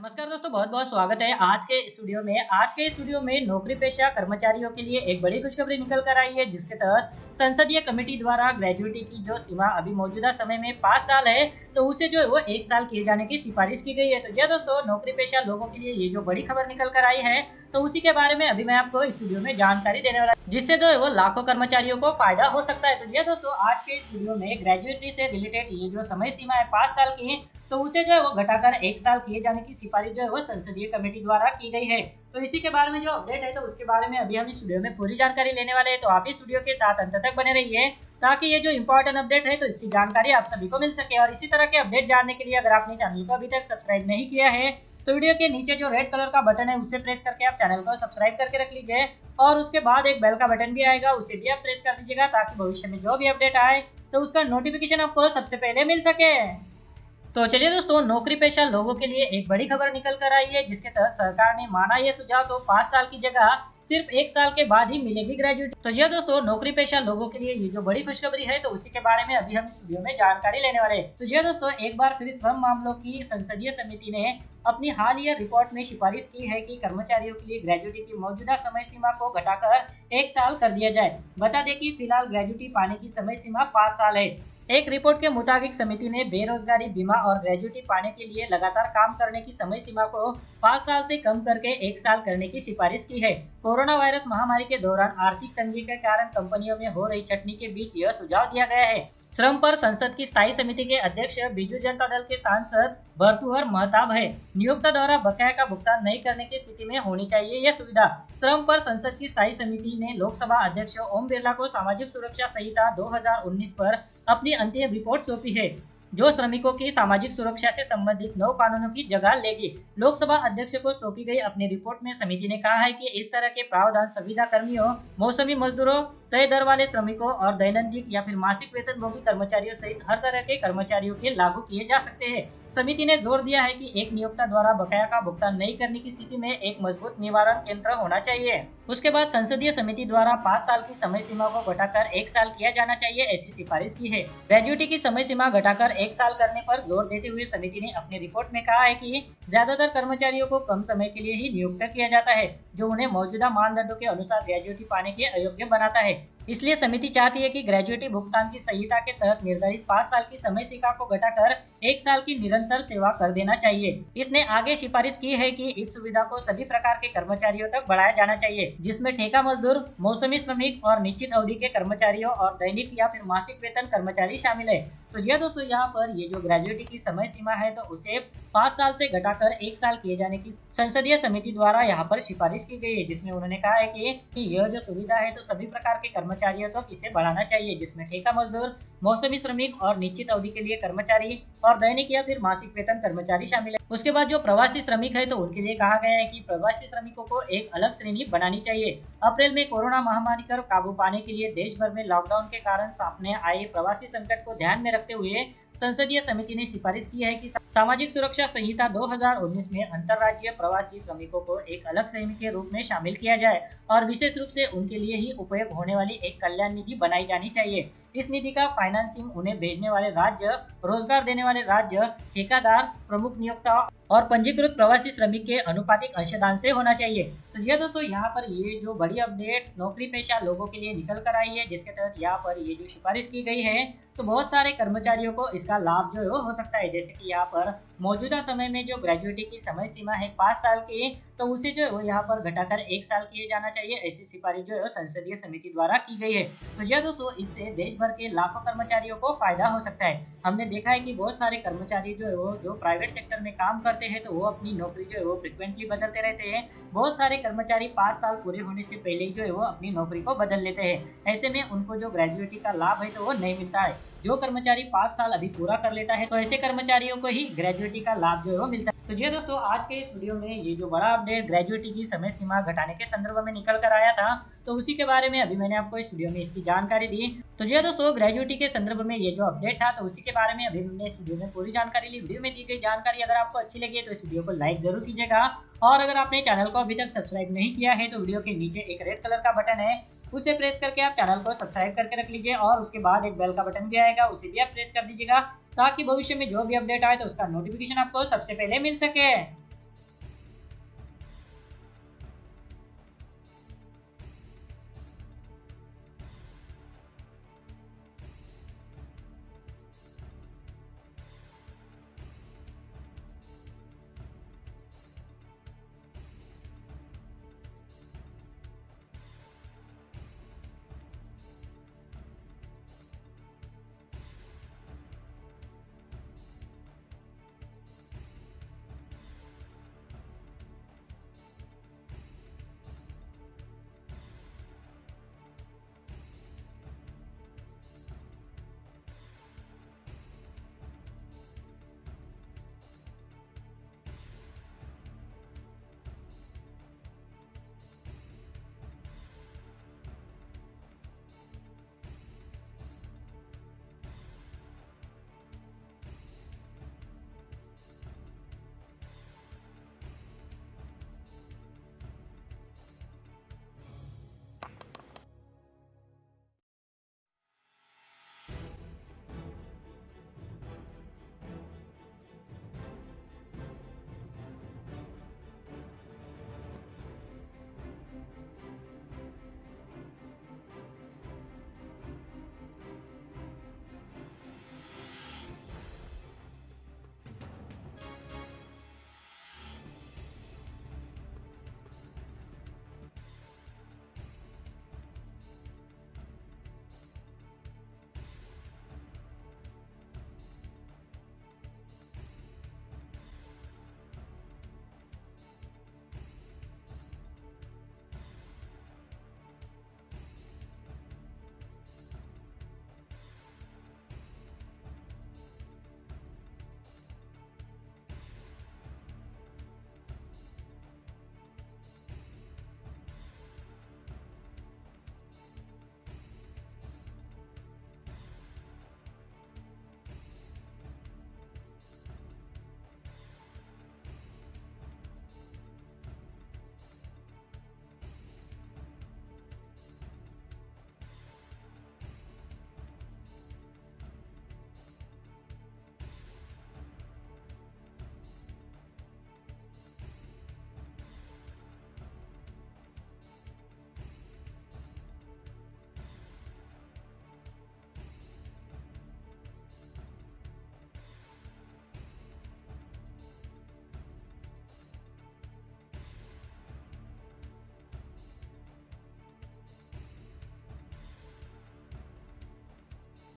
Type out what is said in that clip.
नमस्कार दोस्तों, बहुत बहुत स्वागत है आज के इस वीडियो में नौकरी पेशा कर्मचारियों के लिए एक बड़ी खुशखबरी निकल कर आई है, जिसके तहत संसदीय कमेटी द्वारा ग्रेजुएटी की जो सीमा अभी मौजूदा समय में 5 साल है, तो उसे जो है वो 1 साल किए जाने की सिफारिश की गई है। तो यह दोस्तों नौकरी पेशा लोगों के लिए ये जो बड़ी खबर निकल कर आई है, तो उसी के बारे में अभी मैं आपको इस वीडियो में जानकारी देने वाला, जिससे जो है वो लाखों कर्मचारियों को फायदा हो सकता है। तो यह दोस्तों आज के इस वीडियो में ग्रेजुएटी से रिलेटेड ये जो समय सीमा है 5 साल की, तो उसे जो है वो घटाकर 1 साल किए जाने की सिफारिश जो है वो संसदीय कमेटी द्वारा की गई है। तो इसी के बारे में जो अपडेट है, तो उसके बारे में अभी हम इस वीडियो में पूरी जानकारी लेने वाले हैं। तो आप इस वीडियो के साथ अंत तक बने रहिए, ताकि ये जो इंपॉर्टेंट अपडेट है तो इसकी जानकारी आप सभी को मिल सके। और इसी तरह के अपडेट जानने के लिए अगर आपने चैनल को अभी तक सब्सक्राइब नहीं किया है, तो वीडियो के नीचे जो रेड कलर का बटन है उसे प्रेस करके आप चैनल को सब्सक्राइब करके रख लीजिए। और उसके बाद एक बेल का बटन भी आएगा, उसे भी आप प्रेस कर दीजिएगा, ताकि भविष्य में जो भी अपडेट आए तो उसका नोटिफिकेशन आपको सबसे पहले मिल सके। तो चलिए दोस्तों, नौकरी पेशा लोगों के लिए एक बड़ी खबर निकल कर आई है, जिसके तहत सरकार ने माना यह सुझाव, तो 5 साल की जगह सिर्फ 1 साल के बाद ही मिलेगी ग्रेजुएटी। तो यह दोस्तों नौकरी पेशा लोगों के लिए ये जो बड़ी खुशखबरी है, तो उसी के बारे में अभी हम इस वीडियो में जानकारी लेने वाले हैं। तो यह दोस्तों एक बार फिर श्रम मामलों की संसदीय समिति ने अपनी हालिया रिपोर्ट में सिफारिश की है कि कर्मचारियों के लिए ग्रेजुएटी की मौजूदा समय सीमा को घटाकर 1 साल कर दिया जाए। बता दें कि फिलहाल ग्रेजुएटी पाने की समय सीमा 5 साल है। एक रिपोर्ट के मुताबिक समिति ने बेरोजगारी बीमा और ग्रेजुएटी पाने के लिए लगातार काम करने की समय सीमा को 5 साल से कम करके 1 साल करने की सिफारिश की है। कोरोना वायरस महामारी के दौरान आर्थिक तंगी के कारण कंपनियों में हो रही छटनी के बीच यह सुझाव दिया गया है। श्रम पर संसद की स्थायी समिति के अध्यक्ष बीजू जनता दल के सांसद भर्तृहर महताब है। नियोक्ता द्वारा बकाया का भुगतान नहीं करने की स्थिति में होनी चाहिए यह सुविधा। श्रम पर संसद की स्थायी समिति ने लोकसभा अध्यक्ष ओम बिरला को सामाजिक सुरक्षा संहिता 2019 पर अपनी अंतिम रिपोर्ट सौंपी है, जो श्रमिकों की सामाजिक सुरक्षा से संबंधित 9 कानूनों की जगह लेगी। लोकसभा अध्यक्ष को सौंपी गई अपनी रिपोर्ट में समिति ने कहा है कि इस तरह के प्रावधान संविदा कर्मियों, मौसमी मजदूरों, तय दर वाले श्रमिकों और दैनिक या फिर मासिक वेतनभोगी कर्मचारियों सहित हर तरह के कर्मचारियों के लागू किए जा सकते हैं। समिति ने जोर दिया है कि एक नियोक्ता द्वारा बकाया का भुगतान नहीं करने की स्थिति में एक मजबूत निवारण केंद्र होना चाहिए। उसके बाद संसदीय समिति द्वारा 5 साल की समय सीमा को घटाकर 1 साल किया जाना चाहिए, ऐसी सिफारिश की है। ग्रेजुएटी की समय सीमा घटाकर 1 साल करने पर जोर देते हुए समिति ने अपनी रिपोर्ट में कहा है कि ज्यादातर कर्मचारियों को कम समय के लिए ही नियुक्त किया जाता है, जो उन्हें मौजूदा मानदंडों के अनुसार ग्रेजुएटी पाने के अयोग्य बनाता है। इसलिए समिति चाहती है कि ग्रेजुएटी भुगतान की संहिता के तहत निर्धारित 5 साल की समय सीमा को घटाकर 1 साल की निरंतर सेवा कर देना चाहिए। इसने आगे सिफारिश की है कि इस सुविधा को सभी प्रकार के कर्मचारियों तक बढ़ाया जाना चाहिए, जिसमें ठेका मजदूर, मौसमी श्रमिक और निश्चित अवधि के कर्मचारियों और दैनिक या फिर मासिक वेतन कर्मचारी शामिल है। तो यह दोस्तों यहाँ पर ये जो ग्रेजुएटी की समय सीमा है, तो उसे 5 साल से घटाकर 1 साल किए जाने की संसदीय समिति द्वारा यहाँ पर सिफारिश की गई है, जिसमें उन्होंने कहा है कि यह जो सुविधा है तो सभी प्रकार के कर्मचारियों तक इसे बढ़ाना चाहिए, जिसमें ठेका मजदूर, मौसमी श्रमिक और निश्चित अवधि के लिए कर्मचारी और दैनिक या फिर मासिक वेतन कर्मचारी शामिल है। उसके बाद जो प्रवासी श्रमिक है, तो उनके लिए कहा गया है कि प्रवासी श्रमिकों को एक अलग श्रेणी बनानी चाहिए। अप्रैल में कोरोना महामारी पर काबू पाने के लिए देश भर में लॉकडाउन के कारण सामने आए प्रवासी संकट को ध्यान में रखते हुए संसदीय समिति ने सिफारिश की है कि सामाजिक सुरक्षा संहिता 2019 में अंतर्राज्यीय प्रवासी श्रमिकों को एक अलग श्रेणी के रूप में शामिल किया जाए और विशेष रूप से उनके लिए ही उपयोग होने वाली एक कल्याण निधि बनाई जानी चाहिए। इस निधि का फाइनेंसिंग उन्हें भेजने वाले राज्य, रोजगार देने वाले राज्य, ठेकेदार, प्रमुख नियोक्ता और पंजीकृत प्रवासी श्रमिक के अनुपातिक अंशदान से होना चाहिए। तो यह दोस्तों यहाँ पर ये जो बड़ी अपडेट नौकरी पेशा लोगों के लिए निकल कर आई है, जिसके तहत यहाँ पर ये जो सिफारिश की गई है, तो बहुत सारे कर्मचारियों को इसका लाभ जो है वो हो सकता है। जैसे कि यहाँ पर मौजूदा समय में जो ग्रेजुएटी की समय सीमा है 5 साल की, तो उसे जो है वो यहाँ पर घटाकर 1 साल किए जाना चाहिए, ऐसी सिफारिश जो है संसदीय समिति द्वारा की गई है। तो यह दोस्तों इससे देश भर के लाखों कर्मचारियों को फायदा हो सकता है। हमने देखा है कि बहुत सारे कर्मचारी जो है वो जो प्राइवेट सेक्टर में काम करते हैं, तो वो अपनी नौकरी जो है वो फ्रिक्वेंटली बदलते रहते हैं। बहुत सारे कर्मचारी 5 साल पूरे होने से पहले ही जो है वो अपनी नौकरी को बदल लेते हैं। ऐसे में उनको जो ग्रेजुएटी का लाभ है तो वो नहीं मिलता है। जो कर्मचारी 5 साल अभी पूरा कर लेता है, तो ऐसे कर्मचारियों को ही ग्रेजुएटी का लाभ जो है वो मिलता है। तो जी दोस्तों, आज के इस वीडियो में ये जो बड़ा अपडेट ग्रेजुएटी की समय सीमा घटाने के संदर्भ में निकल कर आया था, तो उसी के बारे में अभी मैंने आपको इस वीडियो में इसकी जानकारी दी। तो जी दोस्तों, ग्रेजुएटी के संदर्भ में ये जो अपडेट था, तो उसी के बारे में अभी मैंने इस वीडियो में पूरी जानकारी ली। वीडियो में दी गई जानकारी अगर आपको अच्छी लगी है, तो इस वीडियो को लाइक जरूर कीजिएगा। और अगर आपने चैनल को अभी तक सब्सक्राइब नहीं किया है, तो वीडियो के नीचे एक रेड कलर का बटन है, उसे प्रेस करके आप चैनल को सब्सक्राइब करके रख लीजिए। और उसके बाद एक बेल का बटन भी आएगा, उसे भी आप प्रेस कर दीजिएगा, ताकि भविष्य में जो भी अपडेट आए तो उसका नोटिफिकेशन आपको सबसे पहले मिल सके।